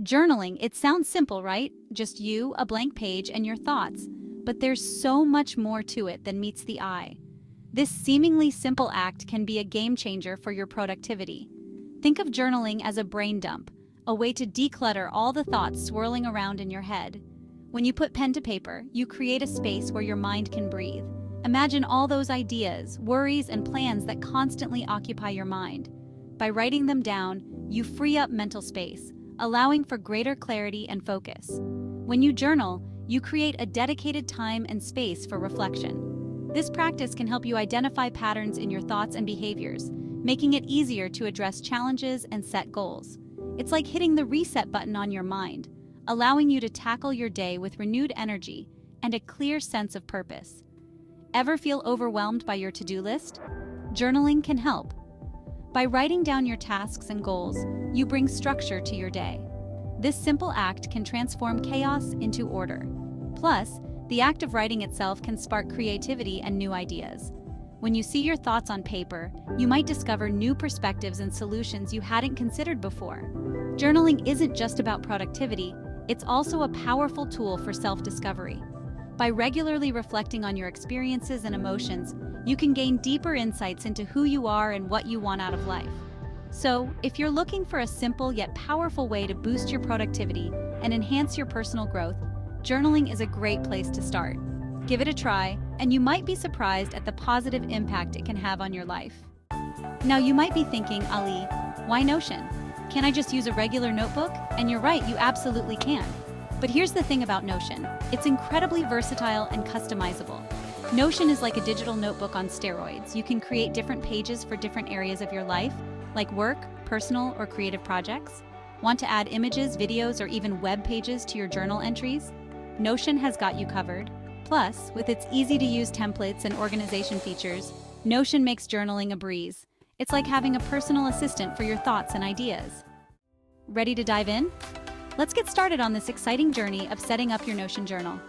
Journaling, it sounds simple, right? Just you, a blank page, and your thoughts. But there's so much more to it than meets the eye. This seemingly simple act can be a game changer for your productivity. Think of journaling as a brain dump, a way to declutter all the thoughts swirling around in your head. When you put pen to paper, you create a space where your mind can breathe. Imagine all those ideas, worries, and plans that constantly occupy your mind. By writing them down, you free up mental space, allowing for greater clarity and focus. When you journal, you create a dedicated time and space for reflection. This practice can help you identify patterns in your thoughts and behaviors, making it easier to address challenges and set goals. It's like hitting the reset button on your mind, allowing you to tackle your day with renewed energy and a clear sense of purpose. Ever feel overwhelmed by your to-do list? Journaling can help. By writing down your tasks and goals, you bring structure to your day. This simple act can transform chaos into order. Plus, the act of writing itself can spark creativity and new ideas. When you see your thoughts on paper, you might discover new perspectives and solutions you hadn't considered before. Journaling isn't just about productivity, it's also a powerful tool for self-discovery. By regularly reflecting on your experiences and emotions, you can gain deeper insights into who you are and what you want out of life. So, if you're looking for a simple yet powerful way to boost your productivity and enhance your personal growth, journaling is a great place to start. Give it a try, and you might be surprised at the positive impact it can have on your life. Now, you might be thinking, Ali, why Notion? Can I just use a regular notebook? And you're right, you absolutely can. But here's the thing about Notion. It's incredibly versatile and customizable. Notion is like a digital notebook on steroids. You can create different pages for different areas of your life, like work, personal, or creative projects. Want to add images, videos, or even web pages to your journal entries? Notion has got you covered. Plus, with its easy-to-use templates and organization features, Notion makes journaling a breeze. It's like having a personal assistant for your thoughts and ideas. Ready to dive in? Let's get started on this exciting journey of setting up your Notion journal.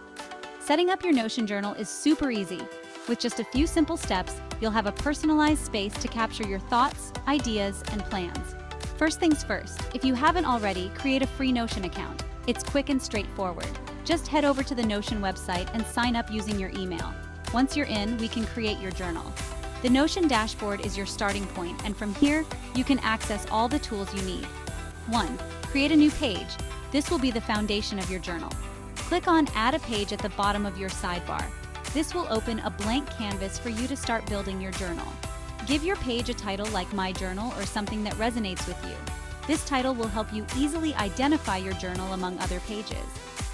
Setting up your Notion journal is super easy. With just a few simple steps, you'll have a personalized space to capture your thoughts, ideas, and plans. First things first, if you haven't already, create a free Notion account. It's quick and straightforward. Just head over to the Notion website and sign up using your email. Once you're in, we can create your journal. The Notion dashboard is your starting point, and from here, you can access all the tools you need. 1. Create a new page. This will be the foundation of your journal. Click on Add a Page at the bottom of your sidebar. This will open a blank canvas for you to start building your journal. Give your page a title like My Journal or something that resonates with you. This title will help you easily identify your journal among other pages.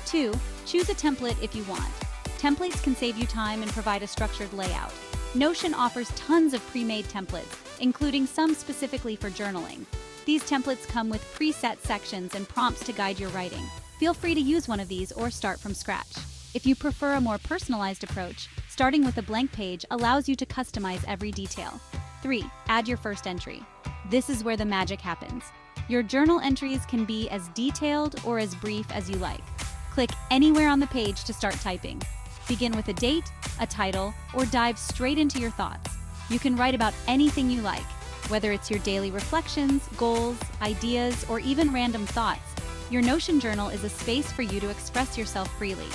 2. Choose a template if you want. Templates can save you time and provide a structured layout. Notion offers tons of pre-made templates, including some specifically for journaling. These templates come with preset sections and prompts to guide your writing. Feel free to use one of these or start from scratch. If you prefer a more personalized approach, starting with a blank page allows you to customize every detail. 3. Add your first entry. This is where the magic happens. Your journal entries can be as detailed or as brief as you like. Click anywhere on the page to start typing. Begin with a date, a title, or dive straight into your thoughts. You can write about anything you like, whether it's your daily reflections, goals, ideas, or even random thoughts. Your Notion journal is a space for you to express yourself freely.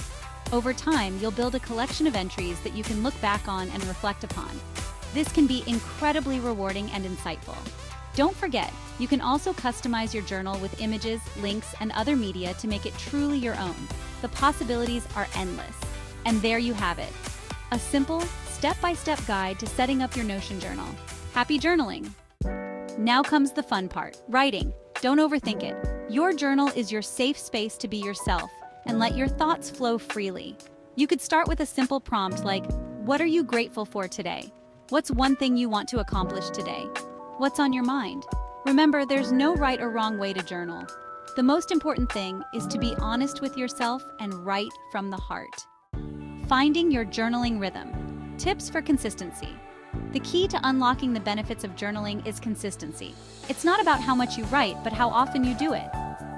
Over time, you'll build a collection of entries that you can look back on and reflect upon. This can be incredibly rewarding and insightful. Don't forget, you can also customize your journal with images, links, and other media to make it truly your own. The possibilities are endless. And there you have it. A simple, step-by-step guide to setting up your Notion journal. Happy journaling! Now comes the fun part, writing. Don't overthink it. Your journal is your safe space to be yourself and let your thoughts flow freely. You could start with a simple prompt like, what are you grateful for today? What's one thing you want to accomplish today? What's on your mind? Remember, there's no right or wrong way to journal. The most important thing is to be honest with yourself and write from the heart. Finding your journaling rhythm. Tips for consistency. The key to unlocking the benefits of journaling is consistency. It's not about how much you write, but how often you do it.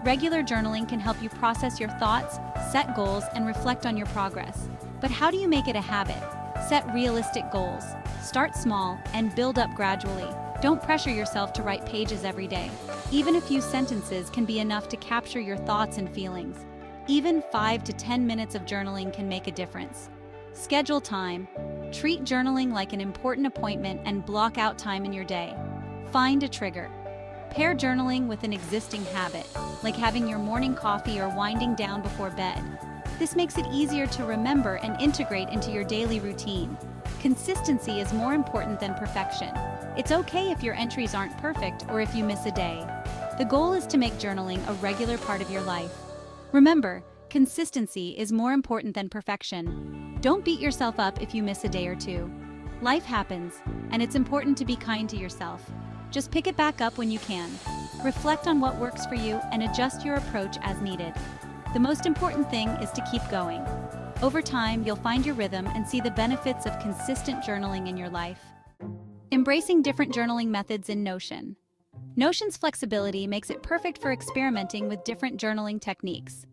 Regular journaling can help you process your thoughts, set goals, and reflect on your progress. But how do you make it a habit? Set realistic goals. Start small and build up gradually. Don't pressure yourself to write pages every day. Even a few sentences can be enough to capture your thoughts and feelings. Even 5 to 10 minutes of journaling can make a difference. Schedule time. Treat journaling like an important appointment and block out time in your day. Find a trigger. Pair journaling with an existing habit, like having your morning coffee or winding down before bed. This makes it easier to remember and integrate into your daily routine. Consistency is more important than perfection. It's okay if your entries aren't perfect or if you miss a day. The goal is to make journaling a regular part of your life. Remember, consistency is more important than perfection. Don't beat yourself up if you miss a day or two. Life happens, and it's important to be kind to yourself. Just pick it back up when you can. Reflect on what works for you and adjust your approach as needed. The most important thing is to keep going. Over time, you'll find your rhythm and see the benefits of consistent journaling in your life. Embracing different journaling methods in Notion. Notion's flexibility makes it perfect for experimenting with different journaling techniques.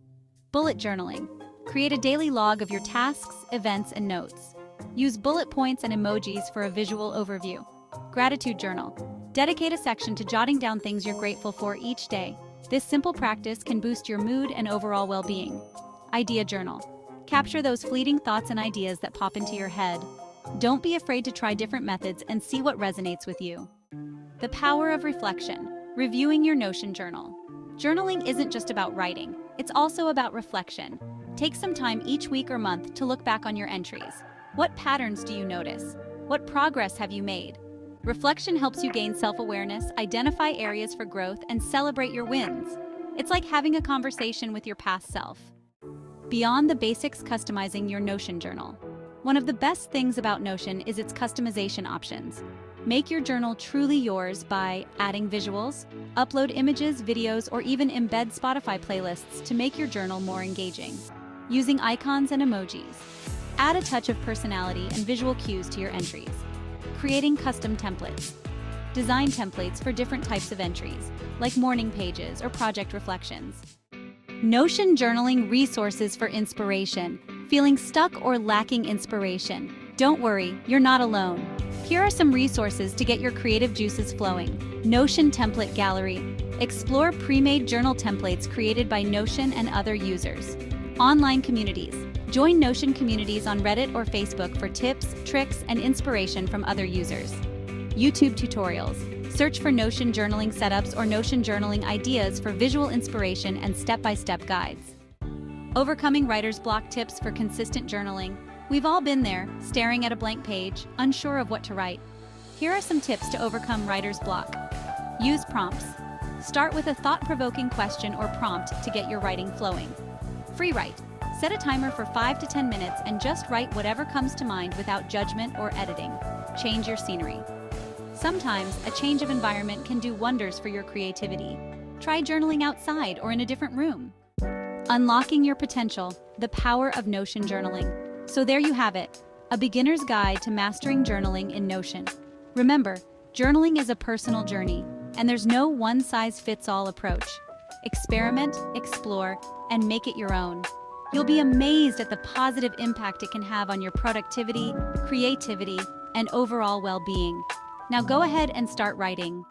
Bullet journaling. Create a daily log of your tasks, events, and notes. Use bullet points and emojis for a visual overview. Gratitude journal. Dedicate a section to jotting down things you're grateful for each day. This simple practice can boost your mood and overall well-being. Idea journal. Capture those fleeting thoughts and ideas that pop into your head. Don't be afraid to try different methods and see what resonates with you. The power of reflection. Reviewing your Notion journal. Journaling isn't just about writing, it's also about reflection. Take some time each week or month to look back on your entries. What patterns do you notice? What progress have you made? Reflection helps you gain self-awareness, identify areas for growth, and celebrate your wins. It's like having a conversation with your past self. Beyond the basics, customizing your Notion journal. One of the best things about Notion is its customization options. Make your journal truly yours by adding visuals, upload images, videos, or even embed Spotify playlists to make your journal more engaging. Using icons and emojis. Add a touch of personality and visual cues to your entries. Creating custom templates. Design templates for different types of entries, like morning pages or project reflections. Notion journaling resources for inspiration. Feeling stuck or lacking inspiration? Don't worry, you're not alone. Here are some resources to get your creative juices flowing. Notion Template Gallery. Explore pre-made journal templates created by Notion and other users. Online communities. Join Notion communities on Reddit or Facebook for tips, tricks, and inspiration from other users. YouTube tutorials. Search for Notion journaling setups or Notion journaling ideas for visual inspiration and step-by-step guides. Overcoming writer's block tips for consistent journaling. We've all been there, staring at a blank page, unsure of what to write. Here are some tips to overcome writer's block. Use prompts. Start with a thought-provoking question or prompt to get your writing flowing. Free write. Set a timer for 5 to 10 minutes and just write whatever comes to mind without judgment or editing. Change your scenery. Sometimes a change of environment can do wonders for your creativity. Try journaling outside or in a different room. Unlocking your potential, the power of Notion journaling. So there you have it, a beginner's guide to mastering journaling in Notion. Remember, journaling is a personal journey, and there's no one-size-fits-all approach. Experiment, explore, and make it your own. You'll be amazed at the positive impact it can have on your productivity, creativity, and overall well-being. Now go ahead and start writing.